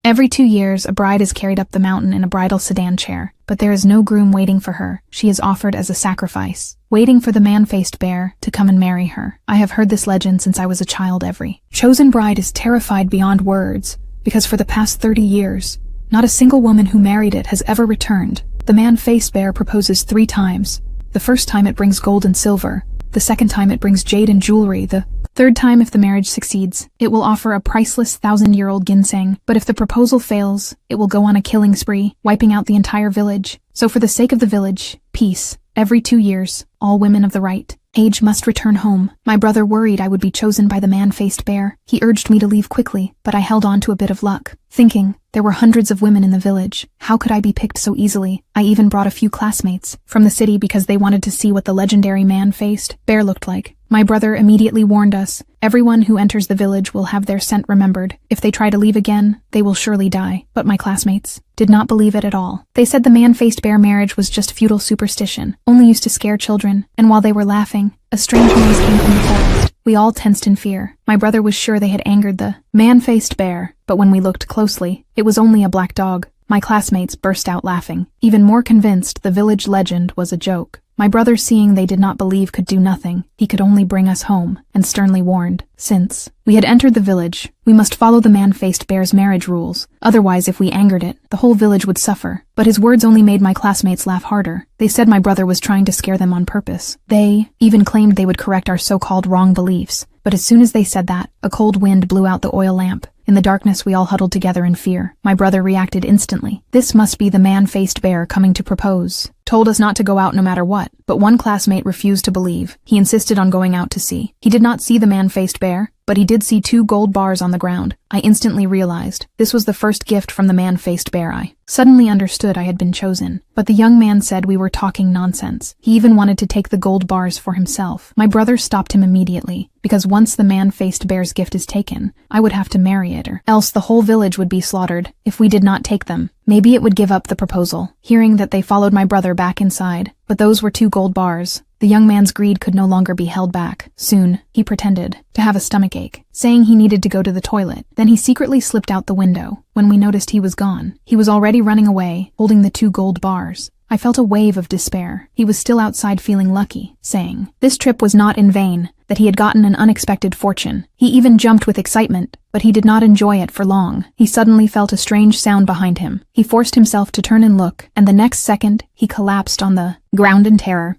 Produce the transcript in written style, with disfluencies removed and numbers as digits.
Every 2 years, a bride is carried up the mountain in a bridal sedan chair, but there is no groom waiting for her. She is offered as a sacrifice, waiting for the man-faced bear to come and marry her. I have heard this legend since I was a child. Every chosen bride is terrified beyond words, because for the past 30 years, not a single woman who married it has ever returned. The man-faced bear proposes 3 times. The first time it brings gold and silver. The second time it brings jade and jewelry. The third time, if the marriage succeeds, it will offer a priceless 1,000-year-old ginseng. But if the proposal fails, it will go on a killing spree, wiping out the entire village. So for the sake of the village, peace, every 2 years, all women of the right age must return home. My brother worried I would be chosen by the man-faced bear. He urged me to leave quickly, but I held on to a bit of luck, thinking there were hundreds of women in the village. How could I be picked so easily? I even brought a few classmates from the city because they wanted to see what the legendary man-faced bear looked like. My brother immediately warned us, everyone who enters the village will have their scent remembered. If they try to leave again, they will surely die. But my classmates did not believe it at all. They said the man-faced bear marriage was just feudal superstition, only used to scare children, and while they were laughing, a strange noise came from the forest. We all tensed in fear. My brother was sure they had angered the man-faced bear, but when we looked closely, it was only a black dog. My classmates burst out laughing, even more convinced the village legend was a joke. My brother, seeing they did not believe, could do nothing. He could only bring us home, and sternly warned, since we had entered the village, we must follow the man-faced bear's marriage rules. Otherwise, if we angered it, the whole village would suffer. But his words only made my classmates laugh harder. They said my brother was trying to scare them on purpose. They even claimed they would correct our so-called wrong beliefs. But as soon as they said that, a cold wind blew out the oil lamp. In the darkness, we all huddled together in fear. My brother reacted instantly. This must be the man-faced bear coming to propose. Told us not to go out no matter what, but one classmate refused to believe. He insisted on going out to see. He did not see the man-faced bear, but he did see 2 gold bars on the ground. I instantly realized this was the first gift from the man-faced bear. I suddenly understood I had been chosen. But the young man said we were talking nonsense. He even wanted to take the gold bars for himself. My brother stopped him immediately, because once the man-faced bear's gift is taken, I would have to marry it, or else the whole village would be slaughtered if we did not take them. Maybe it would give up the proposal. Hearing that, they followed my brother back inside, but those were 2 gold bars. The young man's greed could no longer be held back. Soon, he pretended to have a stomachache, saying he needed to go to the toilet. Then he secretly slipped out the window. When we noticed he was gone, he was already running away, holding the 2 gold bars. I felt a wave of despair. He was still outside feeling lucky, saying this trip was not in vain, that he had gotten an unexpected fortune. He even jumped with excitement, but he did not enjoy it for long. He suddenly felt a strange sound behind him. He forced himself to turn and look, and the next second, he collapsed on the ground in terror.